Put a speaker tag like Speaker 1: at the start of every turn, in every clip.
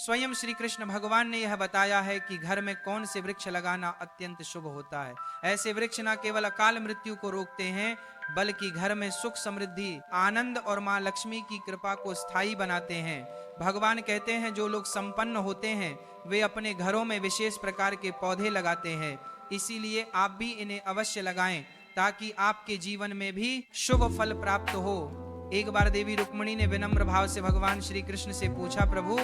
Speaker 1: स्वयं श्री कृष्ण भगवान ने यह बताया है कि घर में कौन से वृक्ष लगाना अत्यंत शुभ होता है। ऐसे वृक्ष न केवल अकाल मृत्यु को रोकते हैं, बल्कि घर में सुख समृद्धि आनंद और मां लक्ष्मी की कृपा को स्थायी बनाते हैं। भगवान कहते हैं जो लोग संपन्न होते हैं वे अपने घरों में विशेष प्रकार के पौधे लगाते हैं, इसीलिए आप भी इन्हें अवश्य लगाएं ताकि आपके जीवन में भी शुभ फल प्राप्त हो। एक बार देवी रुक्मिणी ने विनम्र भाव से भगवान श्री कृष्ण से पूछा, प्रभु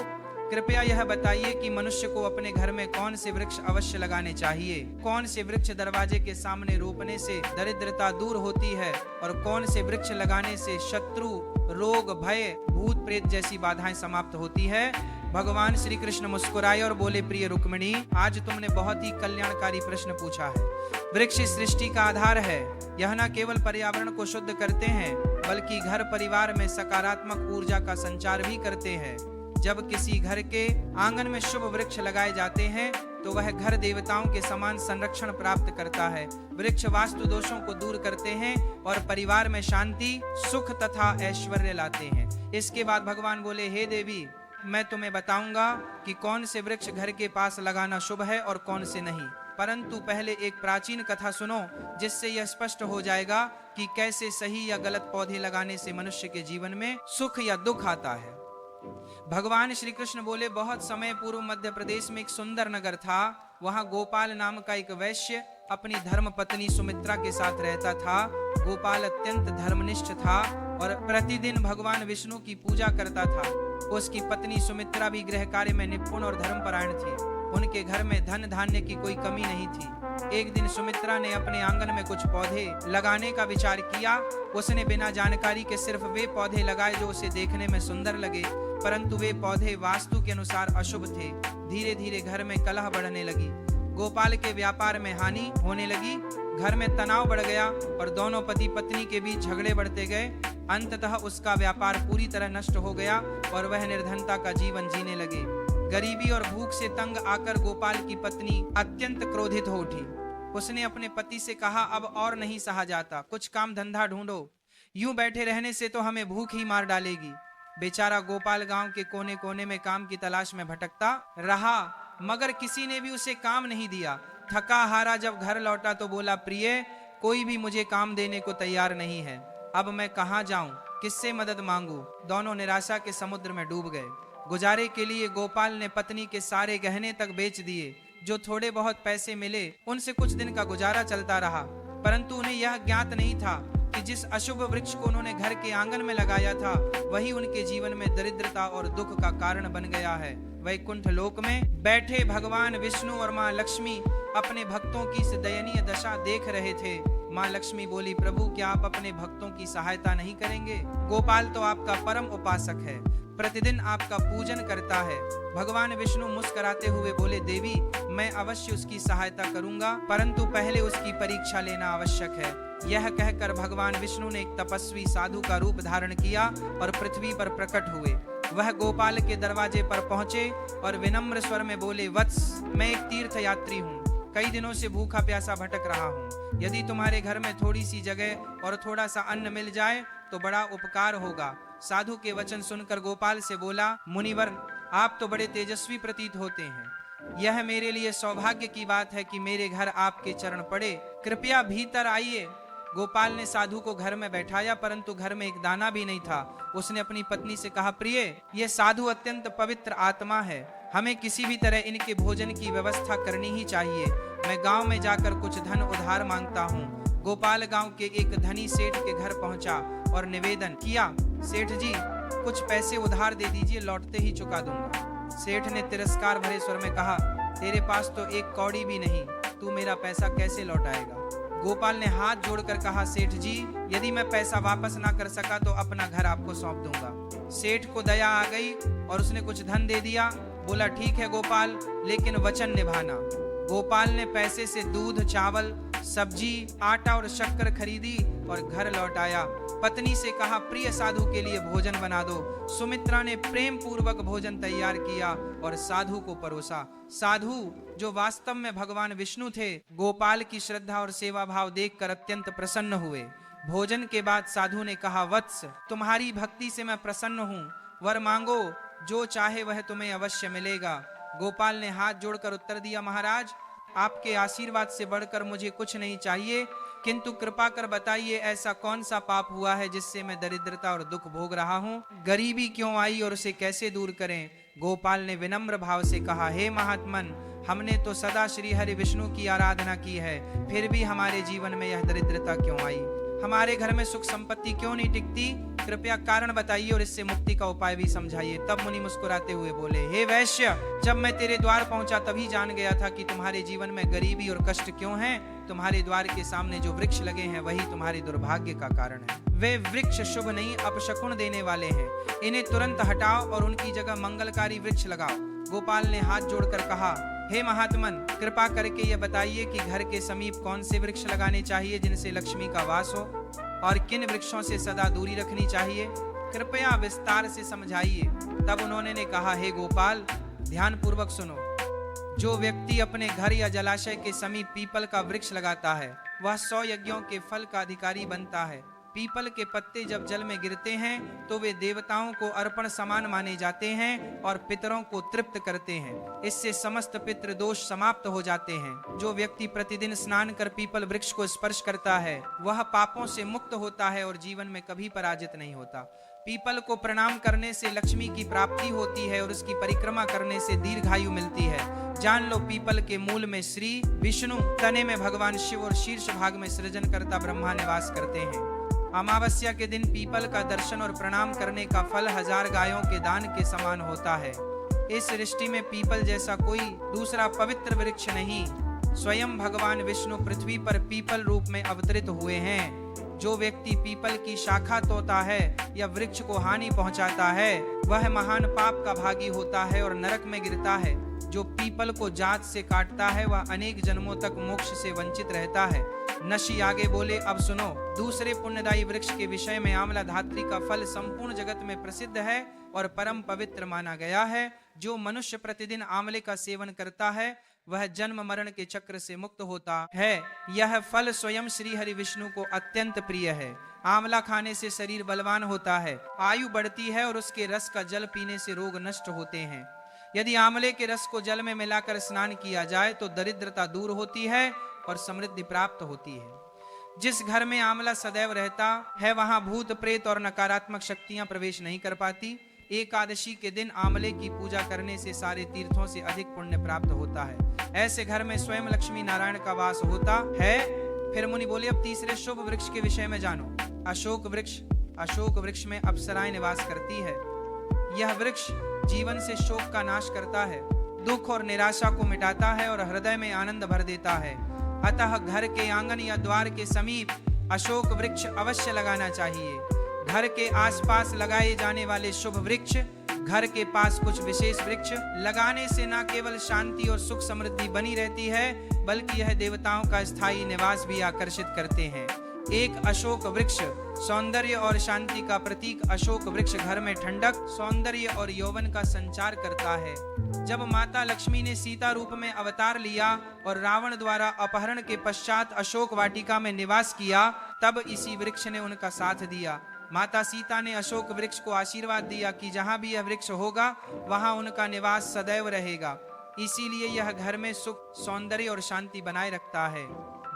Speaker 1: कृपया यह बताइए कि मनुष्य को अपने घर में कौन से वृक्ष अवश्य लगाने चाहिए, कौन से वृक्ष दरवाजे के सामने रोपने से दरिद्रता दूर होती है और कौन से वृक्ष लगाने से शत्रु रोग भय भूत प्रेत जैसी बाधाएं समाप्त होती है। भगवान श्री कृष्ण मुस्कुराए और बोले, प्रिय रुक्मिणी, आज तुमने बहुत ही कल्याणकारी प्रश्न पूछा है। वृक्ष सृष्टि का आधार है। यह न केवल पर्यावरण को शुद्ध करते हैं बल्कि घर परिवार में सकारात्मक ऊर्जा का संचार भी करते हैं। जब किसी घर के आंगन में शुभ वृक्ष लगाए जाते हैं तो वह घर देवताओं के समान संरक्षण प्राप्त करता है। वृक्ष वास्तु दोषों को दूर करते हैं और परिवार में शांति सुख तथा ऐश्वर्य लाते हैं। इसके बाद भगवान बोले, हे देवी, मैं तुम्हें बताऊंगा कि कौन से वृक्ष घर के पास लगाना शुभ है और कौन से नहीं, परंतु पहले एक प्राचीन कथा सुनो जिससे यह स्पष्ट हो जाएगा कि कैसे सही या गलत पौधे लगाने से मनुष्य के जीवन में सुख या दुख आता है। भगवान श्री कृष्ण बोले, बहुत समय पूर्व मध्य प्रदेश में एक सुंदर नगर था। वहां गोपाल नाम का एक वैश्य अपनी धर्म पत्नी सुमित्रा के साथ रहता था। गोपाल अत्यंत धर्मनिष्ठ था और प्रतिदिन भगवान विष्णु की पूजा करता था। उसकी पत्नी सुमित्रा भी गृह कार्य में निपुण और धर्मपरायण थी। उनके घर में धन धान्य की कोई कमी नहीं थी। एक दिन सुमित्रा ने अपने आंगन में कुछ पौधे लगाने का विचार किया। उसने बिना जानकारी के सिर्फ वे पौधे लगाए जो उसे देखने में सुंदर लगे, परंतु वे पौधे वास्तु के अनुसार अशुभ थे। धीरे धीरे घर में कलह बढ़ने लगी। गोपाल के व्यापार में हानि होने लगी। घर में तनाव बढ़ गया और दोनों पति पत्नी के बीच झगड़े बढ़ते गए। अंततः उसका व्यापार पूरी तरह नष्ट हो गया और वह निर्धनता का जीवन जीने लगे। गरीबी और भूख से तंग आकर गोपाल की पत्नी अत्यंत क्रोधित हो उठी। उसने अपने पति से कहा, अब और नहीं सहा जाता, कुछ काम धंधा ढूंढो। यूं बैठे रहने से तो हमें भूख ही मार डालेगी। बेचारा गोपाल गांव के कोने कोने में काम की तलाश में भटकता रहा, मगर किसी ने भी उसे काम नहीं दिया। थका हारा जब घर लौटा तो बोला, प्रिय, कोई भी मुझे काम देने को तैयार नहीं है। अब मैं कहाँ जाऊं, किससे मदद मांगू? दोनों निराशा के समुद्र में डूब गए। गुजारे के लिए गोपाल ने पत्नी के सारे गहने तक बेच दिए। जो थोड़े बहुत पैसे मिले उनसे कुछ दिन का गुजारा चलता रहा, परंतु उन्हें यह ज्ञात नहीं था कि जिस अशुभ वृक्ष को उन्होंने घर के आंगन में लगाया था वही उनके जीवन में दरिद्रता और दुख का कारण बन गया है। वैकुंठ लोक में बैठे भगवान विष्णु और मां लक्ष्मी अपने भक्तों की इस दयनीय दशा देख रहे थे। मां लक्ष्मी बोली, प्रभु, क्या आप अपने भक्तों की सहायता नहीं करेंगे? गोपाल तो आपका परम उपासक है, प्रतिदिन आपका पूजन करता है। भगवान विष्णु मुस्कुराते हुए बोले, देवी, मैं अवश्य उसकी सहायता करूंगा, परंतु पहले उसकी परीक्षा लेना आवश्यक है। यह कहकर भगवान विष्णु ने एक तपस्वी साधु का रूप धारण किया और पृथ्वी पर प्रकट हुए। वह गोपाल के दरवाजे पर पहुंचे और विनम्र स्वर में बोले, वत्स, मैं एक तीर्थ यात्री हूँ, कई दिनों से भूखा प्यासा भटक रहा हूँ। यदि तुम्हारे घर में थोड़ी सी जगह और थोड़ा सा अन्न मिल जाए तो बड़ा उपकार होगा। साधु के वचन सुनकर गोपाल से बोला, मुनिवर, आप तो बड़े तेजस्वी प्रतीत होते हैं। यह मेरे लिए सौभाग्य की बात है कि मेरे घर आपके चरण पड़े। कृपया भीतर आइए। गोपाल ने साधु को घर में बैठाया, परंतु घर में एक दाना भी नहीं था। उसने अपनी पत्नी से कहा, प्रिय, ये साधु अत्यंत पवित्र आत्मा है, हमें किसी भी तरह इनके भोजन की व्यवस्था करनी ही चाहिए। मैं गांव में जाकर कुछ धन उधार मांगता हूँ। गोपाल गांव के एक धनी सेठ के घर पहुंचा और निवेदन किया, सेठ जी, कुछ पैसे उधार दे दीजिए, लौटते ही चुका दूंगा। सेठ ने तिरस्कार भरे स्वर में कहा, तेरे पास तो एक कौड़ी भी नहीं, तू मेरा पैसा कैसे लौटाएगा? गोपाल ने हाथ जोड़कर कहा, सेठ जी, यदि मैं पैसा वापस ना कर सका तो अपना घर आपको सौंप दूंगा। सेठ को दया आ गई और उसने कुछ धन दे दिया। बोला, ठीक है गोपाल, लेकिन वचन निभाना। गोपाल ने पैसे से दूध, चावल, सब्जी, आटा और शक्कर खरीदी और घर लौट आया। पत्नी से कहा, प्रिय साधु के लिए भोजन बना दो। सुमित्रा ने प्रेम पूर्वक भोजन तैयार किया और साधु को परोसा। साधु, जो वास्तव में भगवान विष्णु थे, गोपाल की श्रद्धा और सेवा भाव देखकर अत्यंत प्रसन्न हुए। भोजन के बाद साधु ने कहा, वत्स, तुम्हारी भक्ति से मैं प्रसन्न हूँ, वर मांगो। जो चाहे वह तुम्हें अवश्य मिलेगा। गोपाल ने हाथ जोड़कर उत्तर दिया, महाराज आपके आशीर्वाद से बढ़कर मुझे कुछ नहीं चाहिए, किंतु कृपा कर बताइए ऐसा कौन सा पाप हुआ है जिससे मैं दरिद्रता और दुख भोग रहा हूँ? गरीबी क्यों आई और उसे कैसे दूर करें? गोपाल ने विनम्र भाव से कहा, हे महात्मन, हमने तो सदा श्री हरि विष्णु की आराधना की है, फिर भी हमारे जीवन में यह दरिद्रता क्यों आई? हमारे घर में सुख संपत्ति क्यों नहीं टिकती? कृपया कारण बताइए और इससे मुक्ति का उपाय भी समझाइए। तब मुनि मुस्कुराते हुए बोले, हे वैश्य, जब मैं तेरे द्वार पहुंचा तभी जान गया था कि तुम्हारे जीवन में गरीबी और कष्ट क्यों हैं। तुम्हारे द्वार के सामने जो वृक्ष लगे हैं वही तुम्हारे दुर्भाग्य का कारण है। वे वृक्ष शुभ नहीं अपशकुन देने वाले हैं, इन्हें तुरंत हटाओ और उनकी जगह मंगलकारी वृक्ष लगाओ। गोपाल ने हाथ जोड़कर कहा, हे महात्मन, कृपा करके यह बताइए कि घर के समीप कौन से वृक्ष लगाने चाहिए जिनसे लक्ष्मी का वास हो, और किन वृक्षों से सदा दूरी रखनी चाहिए? कृपया विस्तार से समझाइए। तब उन्होंने कहा, हे गोपाल, ध्यान पूर्वक सुनो। जो व्यक्ति अपने घर या जलाशय के समीप पीपल का वृक्ष लगाता है वह 100 यज्ञों के फल का अधिकारी बनता है। पीपल के पत्ते जब जल में गिरते हैं तो वे देवताओं को अर्पण समान माने जाते हैं और पितरों को तृप्त करते हैं। इससे समस्त पितृ दोष समाप्त हो जाते हैं। जो व्यक्ति प्रतिदिन स्नान कर पीपल वृक्ष को स्पर्श करता है वह पापों से मुक्त होता है और जीवन में कभी पराजित नहीं होता। पीपल को प्रणाम करने से लक्ष्मी की प्राप्ति होती है और उसकी परिक्रमा करने से दीर्घायु मिलती है। जान लो, पीपल के मूल में श्री विष्णु, तने में भगवान शिव और शीर्ष भाग में सृजनकर्ता ब्रह्मा निवास करते हैं। अमावस्या के दिन पीपल का दर्शन और प्रणाम करने का फल 1000 गायों के दान के समान होता है। इस सृष्टि में पीपल जैसा कोई दूसरा पवित्र वृक्ष नहीं। स्वयं भगवान विष्णु पृथ्वी पर पीपल रूप में अवतरित हुए हैं। जो व्यक्ति पीपल की शाखा तोड़ता है या वृक्ष को हानि पहुंचाता है वह महान पाप का भागी होता है और नरक में गिरता है। जो पीपल को जात से काटता है वह अनेक जन्मों तक मोक्ष से वंचित रहता है। नशी आगे बोले, अब सुनो, दूसरे पुण्यदायी वृक्ष के विषय में आंवला धात्री का फल संपूर्ण जगत में प्रसिद्ध है और परम पवित्र माना गया है। जो मनुष्य प्रतिदिन आंवले का सेवन करता है वह जन्म मरण के चक्र से मुक्त होता है। यह फल स्वयं श्री हरि विष्णु को अत्यंत प्रिय है। आंवला खाने से शरीर बलवान होता है, आयु बढ़ती है और उसके रस का जल पीने से रोग नष्ट होते हैं। यदि आंवले के रस को जल में मिलाकर स्नान किया जाए तो दरिद्रता दूर होती है और समृद्धि प्राप्त होती है। जिस घर में आंवला सदैव रहता है वहां भूत प्रेत और नकारात्मक शक्तियां प्रवेश नहीं कर पाती। एकादशी के दिन आंवले की पूजा करने से सारे तीर्थों से अधिक पुण्य प्राप्त होता है। ऐसे घर में स्वयं लक्ष्मी नारायण का वास होता है। फिर मुनि बोले, अब तीसरे शुभ वृक्ष के विषय में जानो। अशोक वृक्ष। अशोक वृक्ष में अप्सराएं निवास करती है। यह वृक्ष जीवन से शोक का नाश करता है, दुख और निराशा को मिटाता है और हृदय में आनंद भर देता है। अतः घर के आंगन या द्वार के समीप अशोक वृक्ष अवश्य लगाना चाहिए। घर के आसपास लगाए जाने वाले शुभ वृक्ष, घर के पास कुछ विशेष वृक्ष लगाने से न केवल शांति और सुख समृद्धि बनी रहती है बल्कि यह देवताओं का स्थायी निवास भी आकर्षित करते हैं। एक अशोक वृक्ष सौंदर्य और शांति का प्रतीक। अशोक वृक्ष घर में ठंडक, सौंदर्य और यौवन का संचार करता है। जब माता लक्ष्मी ने सीता रूप में अवतार लिया और रावण द्वारा अपहरण के पश्चात अशोक वाटिका में निवास किया तब इसी वृक्ष ने उनका साथ दिया। माता सीता ने अशोक वृक्ष को आशीर्वाद दिया कि जहां भी यह वृक्ष होगा वहां उनका निवास सदैव रहेगा। इसीलिए यह घर में सुख, सौंदर्य और शांति बनाए रखता है।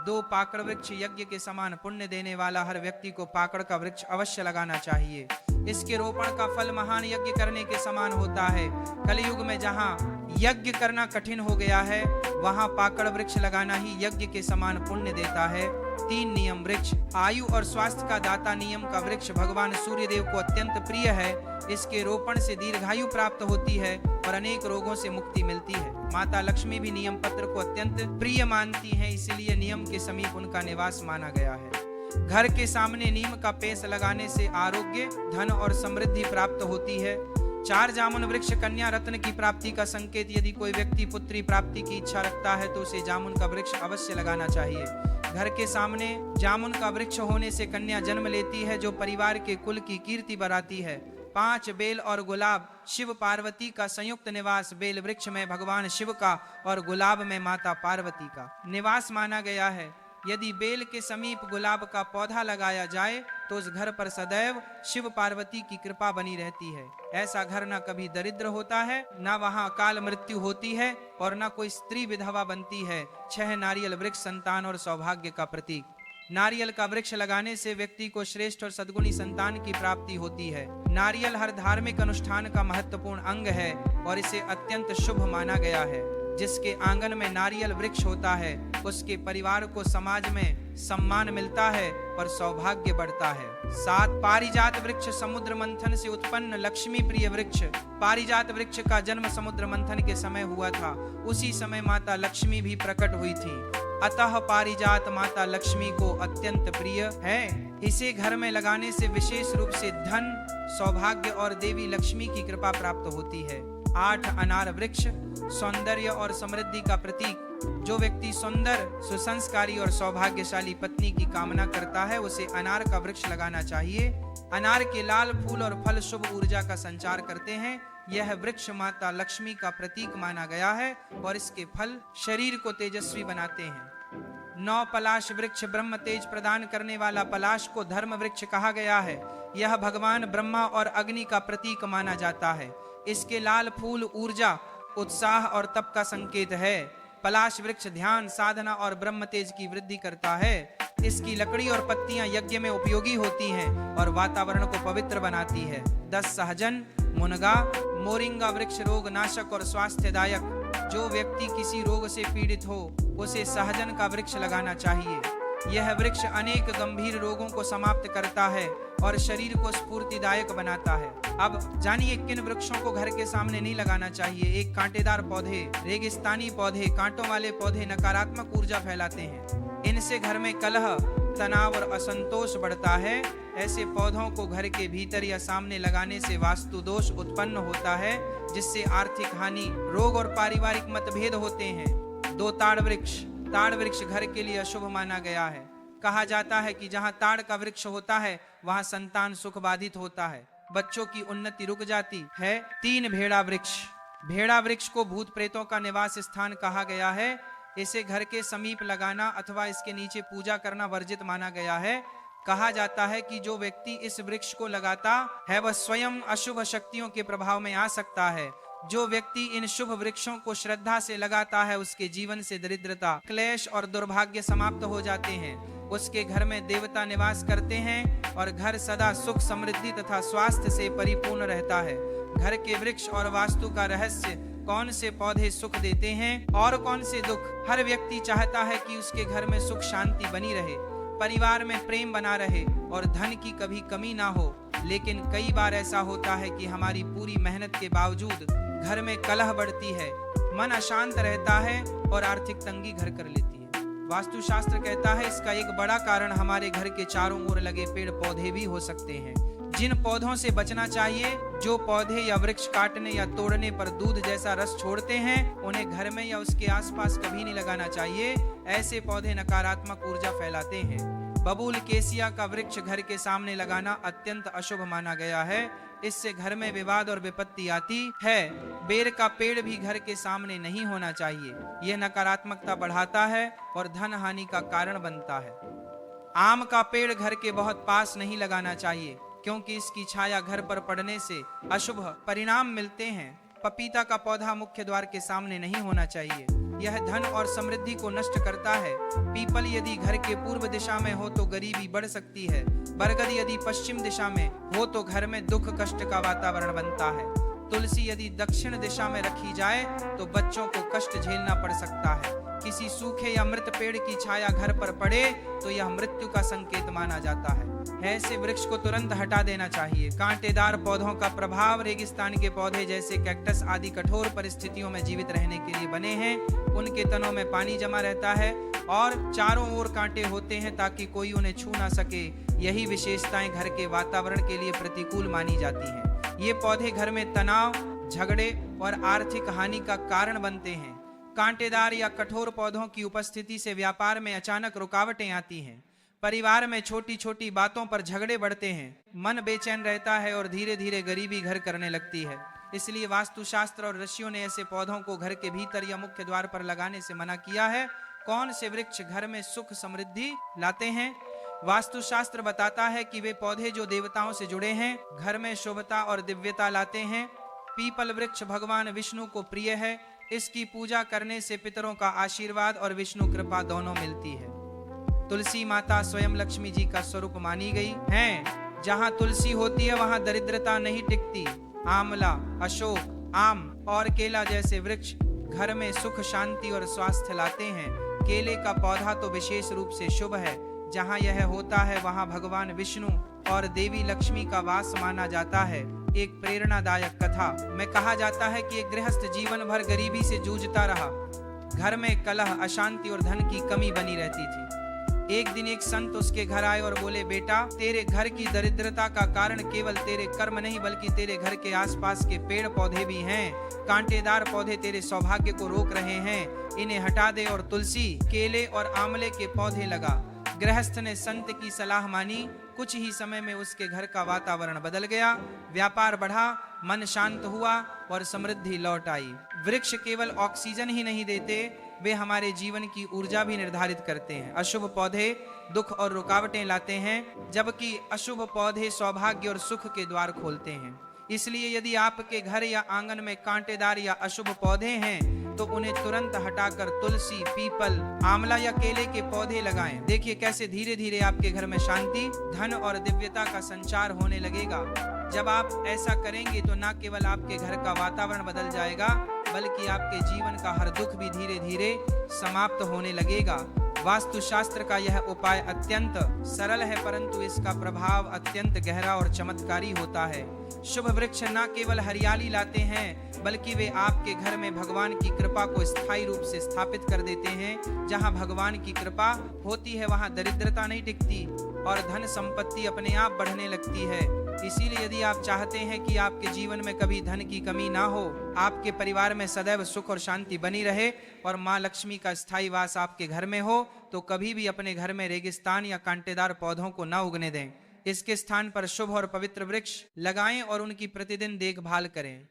Speaker 1: 2 पाकड़ वृक्ष यज्ञ के समान पुण्य देने वाला हर व्यक्ति को पाकड़ का वृक्ष अवश्य लगाना चाहिए। इसके रोपण का फल महान यज्ञ करने के समान होता है। कलयुग में जहाँ यज्ञ करना कठिन हो गया है वहाँ पाकड़ वृक्ष लगाना ही यज्ञ के समान पुण्य देता है। 3 नियम वृक्ष। आयु और स्वास्थ्य का दाता नियम का वृक्ष भगवान सूर्य देव को अत्यंत प्रिय है। इसके रोपण से दीर्घायु प्राप्त होती है और अनेक रोगों से मुक्ति मिलती है। माता लक्ष्मी भी नियम पत्र को अत्यंत प्रिय मानती हैं, इसलिए नियम के समीप उनका निवास माना गया है। घर के सामने नीम का पेड़ लगाने से आरोग्य, धन और समृद्धि प्राप्त होती है। 4 जामुन वृक्ष कन्या रत्न की प्राप्ति का संकेत। यदि कोई व्यक्ति पुत्री प्राप्ति की इच्छा रखता है तो उसे जामुन का वृक्ष अवश्य लगाना चाहिए। घर के सामने जामुन का वृक्ष होने से कन्या जन्म लेती है जो परिवार के कुल की कीर्ति बढ़ाती है। 5 बेल और गुलाब। शिव पार्वती का संयुक्त निवास बेल वृक्ष में भगवान शिव का और गुलाब में माता पार्वती का निवास माना गया है। यदि बेल के समीप गुलाब का पौधा लगाया जाए तो उस घर पर सदैव शिव पार्वती की कृपा बनी रहती है। ऐसा घर न कभी दरिद्र होता है, न वहां अकाल मृत्यु होती है और न कोई स्त्री विधवा बनती है। 6 नारियल वृक्ष संतान और सौभाग्य का प्रतीक। नारियल का वृक्ष लगाने से व्यक्ति को श्रेष्ठ और सद्गुणी संतान की प्राप्ति होती है। नारियल हर धार्मिक अनुष्ठान का महत्वपूर्ण अंग है और इसे अत्यंत शुभ माना गया है। जिसके आंगन में नारियल वृक्ष होता है उसके परिवार को समाज में सम्मान मिलता है और सौभाग्य बढ़ता है। 7 पारिजात वृक्ष समुद्र मंथन से उत्पन्न लक्ष्मी प्रिय वृक्ष। पारिजात वृक्ष का जन्म समुद्र मंथन के समय हुआ था। उसी समय माता लक्ष्मी भी प्रकट हुई थी, अतः पारिजात माता लक्ष्मी को अत्यंत प्रिय है। इसे घर में लगाने से विशेष रूप से धन, सौभाग्य और देवी लक्ष्मी की कृपा प्राप्त होती है। 8 अनार वृक्ष सौंदर्य और समृद्धि का प्रतीक। जो व्यक्ति सुंदर, सुसंस्कारी और सौभाग्यशाली पत्नी की कामना करता है उसे अनार का वृक्ष लगाना चाहिए। अनार के लाल फूल और फल शुभ ऊर्जा का संचार करते हैं। यह वृक्ष माता लक्ष्मी का प्रतीक माना गया है और इसके फल शरीर को तेजस्वी बनाते हैं। 9 पलाश वृक्ष ब्रह्म तेज प्रदान करने वाला पलाश को धर्म वृक्ष कहा गया है। यह भगवान ब्रह्मा और अग्नि का प्रतीक माना जाता है। इसके लाल फूल ऊर्जा, उत्साह और तप का संकेत है। पलाश वृक्ष ध्यान, साधना और ब्रह्म तेज की वृद्धि करता है। इसकी लकड़ी और पत्तियां यज्ञ में उपयोगी होती हैं और वातावरण को पवित्र बनाती है। 10 सहजन, मुनगा, मोरिंगा वृक्ष रोग नाशक और स्वास्थ्यदायक। जो व्यक्ति किसी रोग से पीड़ित हो उसे सहजन का वृक्ष लगाना चाहिए। यह वृक्ष अनेक गंभीर रोगों को समाप्त करता है और शरीर को स्फूर्तिदायक बनाता है। अब जानिए किन वृक्षों को घर के सामने नहीं लगाना चाहिए। 1 कांटेदार पौधे। रेगिस्तानी पौधे, कांटों वाले पौधे नकारात्मक ऊर्जा फैलाते हैं। इनसे घर में कलह, तनाव और असंतोष बढ़ता है। ऐसे पौधों को घर के भीतर या सामने लगाने से वास्तु दोष उत्पन्न होता है, जिससे आर्थिक हानि, रोग और पारिवारिक मतभेद होते हैं। 2 ताड़ वृक्ष। ताड़ वृक्ष घर के लिए अशुभ माना गया है। कहा जाता है कि जहां ताड़ का वृक्ष होता है वहां संतान सुख बाधित होता है, बच्चों की उन्नति रुक जाती है। 3 भेड़ा वृक्ष। भेड़ा वृक्ष को भूत प्रेतों का निवास स्थान कहा गया है। इसे घर के समीप लगाना अथवा इसके नीचे पूजा करना वर्जित माना गया है। कहा जाता है कि जो व्यक्ति इस वृक्ष को लगाता है वह स्वयं अशुभ शक्तियों के प्रभाव में आ सकता है। जो व्यक्ति इन शुभ वृक्षों को श्रद्धा से लगाता है उसके जीवन से दरिद्रता, क्लेश और दुर्भाग्य समाप्त हो जाते हैं। उसके घर में देवता निवास करते हैं और घर सदा सुख, समृद्धि तथा स्वास्थ्य से परिपूर्ण रहता है। घर के वृक्ष और वास्तु का रहस्य। कौन से पौधे सुख देते हैं और कौन से दुख। हर व्यक्ति चाहता है कि उसके घर में सुख शांति बनी रहे, परिवार में प्रेम बना रहे और धन की कभी कमी ना हो। लेकिन कई बार ऐसा होता है कि हमारी पूरी मेहनत के बावजूद घर में कलह बढ़ती है, मन अशांत रहता है और आर्थिक तंगी घर कर लेती है। वास्तुशास्त्र कहता है इसका एक बड़ा कारण हमारे घर के चारों ओर लगे पेड़ पौधे भी हो सकते हैं। जिन पौधों से बचना चाहिए, जो पौधे या वृक्ष काटने या तोड़ने पर दूध जैसा रस छोड़ते हैं, उन्हें घर में या उसके आसपास कभी नहीं लगाना चाहिए। ऐसे पौधे नकारात्मक ऊर्जा फैलाते हैं। बबूल केसिया का वृक्ष घर के सामने लगाना अत्यंत अशुभ माना गया है। इससे घर में विवाद और विपत्ति आती है। बेर का पेड़ भी घर के सामने नहीं होना चाहिए। यह नकारात्मकता बढ़ाता है और धन हानि का कारण बनता है। आम का पेड़ घर के बहुत पास नहीं लगाना चाहिए, क्योंकि इसकी छाया घर पर पड़ने से अशुभ परिणाम मिलते हैं। पपीता का पौधा मुख्य द्वार के सामने नहीं होना चाहिए। यह धन और समृद्धि को नष्ट करता है। पीपल यदि घर के पूर्व दिशा में हो तो गरीबी बढ़ सकती है। बरगद यदि पश्चिम दिशा में हो तो घर में दुख कष्ट का वातावरण बनता है। तुलसी यदि दक्षिण दिशा में रखी जाए तो बच्चों को कष्ट झेलना पड़ सकता है। किसी सूखे या मृत पेड़ की छाया घर पर पड़े तो यह मृत्यु का संकेत माना जाता है। ऐसे वृक्ष को तुरंत हटा देना चाहिए। कांटेदार पौधों का प्रभाव। रेगिस्तान के पौधे जैसे कैक्टस आदि कठोर परिस्थितियों में जीवित रहने के लिए बने हैं। उनके तनों में पानी जमा रहता है और चारों ओर कांटे होते हैं ताकि कोई उन्हें छू ना सके। यही विशेषताएं घर के वातावरण के लिए प्रतिकूल मानी जाती हैं। ये पौधे घर में तनाव, झगड़े और आर्थिक हानि का कारण बनते हैं। कांटेदार या कठोर पौधों की उपस्थिति से व्यापार में अचानक रुकावटें आती हैं। परिवार में छोटी छोटी बातों पर झगड़े बढ़ते हैं। मन बेचैन रहता है और धीरे धीरे गरीबी घर करने लगती है। इसलिए वास्तुशास्त्र और ऋषियों ने ऐसे पौधों को घर के भीतर या मुख्य द्वार पर लगाने से मना किया है। कौन से वृक्ष घर में सुख समृद्धि लाते हैं? वास्तुशास्त्र बताता है कि वे पौधे जो देवताओं से जुड़े हैं, घर में शुभता और दिव्यता लाते हैं। पीपल वृक्ष भगवान विष्णु को प्रिय है। इसकी पूजा करने से पितरों का आशीर्वाद और विष्णु कृपा दोनों मिलती है। तुलसी माता स्वयं लक्ष्मी जी का स्वरूप मानी गई है। जहाँ तुलसी होती है वहाँ दरिद्रता नहीं टिकती। आंवला, अशोक, आम और केला जैसे वृक्ष घर में सुख, शांति और स्वास्थ्य लाते हैं। केले का पौधा तो विशेष रूप से शुभ है। जहाँ यह होता है वहाँ भगवान विष्णु और देवी लक्ष्मी का वास माना जाता है। एक प्रेरणादायक कथा में कहा जाता है कि एक गृहस्थ जीवन भर गरीबी से जूझता रहा। घर में कलह, अशांति और धन की कमी बनी रहती थी। एक दिन एक संत उसके घर आए और बोले, बेटा, तेरे घर की दरिद्रता का कारण केवल तेरे कर्म नहीं बल्कि तेरे घर के आसपास के पेड़ पौधे भी हैं। कांटेदार पौधे तेरे सौभाग्य को रोक रहे हैं, इन्हें हटा दे और तुलसी, केले और आंवले के पौधे लगा। गृहस्थ ने संत की सलाह मानी। कुछ ही समय में उसके घर का वातावरण बदल गया, व्यापार बढ़ा, मन शांत हुआ और समृद्धि लौट आई। वृक्ष केवल ऑक्सीजन ही नहीं देते, वे हमारे जीवन की ऊर्जा भी निर्धारित करते हैं। अशुभ पौधे दुख और रुकावटें लाते हैं, जबकि अशुभ पौधे सौभाग्य और सुख के द्वार खोलते हैं। इसलिए यदि आपके घर या आंगन में कांटेदार या अशुभ पौधे हैं तो उन्हें तुरंत हटाकर तुलसी, पीपल, आंवला या केले के पौधे लगाएं। देखिए कैसे धीरे धीरे आपके घर में शांति, धन और दिव्यता का संचार होने लगेगा। जब आप ऐसा करेंगे तो न केवल आपके घर का वातावरण बदल जाएगा बल्कि आपके जीवन का हर दुख भी धीरे धीरे समाप्त होने लगेगा। वास्तुशास्त्र का यह उपाय अत्यंत सरल है, परंतु इसका प्रभाव अत्यंत गहरा और चमत्कारी होता है। शुभ वृक्ष न केवल हरियाली लाते हैं बल्कि वे आपके घर में भगवान की कृपा को स्थायी रूप से स्थापित कर देते हैं। जहां भगवान की कृपा होती है वहां दरिद्रता नहीं टिकती और धन संपत्ति अपने आप बढ़ने लगती है। इसीलिए यदि आप चाहते हैं कि आपके जीवन में कभी धन की कमी ना हो, आपके परिवार में सदैव सुख और शांति बनी रहे और माँ लक्ष्मी का स्थायी वास आपके घर में हो, तो कभी भी अपने घर में रेगिस्तान या कांटेदार पौधों को ना उगने दें। इसके स्थान पर शुभ और पवित्र वृक्ष लगाएं और उनकी प्रतिदिन देखभाल करें।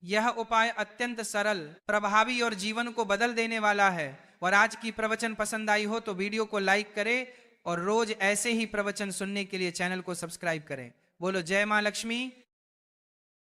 Speaker 1: यह उपाय अत्यंत सरल, प्रभावी और जीवन को बदल देने वाला है। और आज की प्रवचन पसंद आई हो तो वीडियो को लाइक करें और रोज ऐसे ही प्रवचन सुनने के लिए चैनल को सब्सक्राइब करें। बोलो जय माँ लक्ष्मी।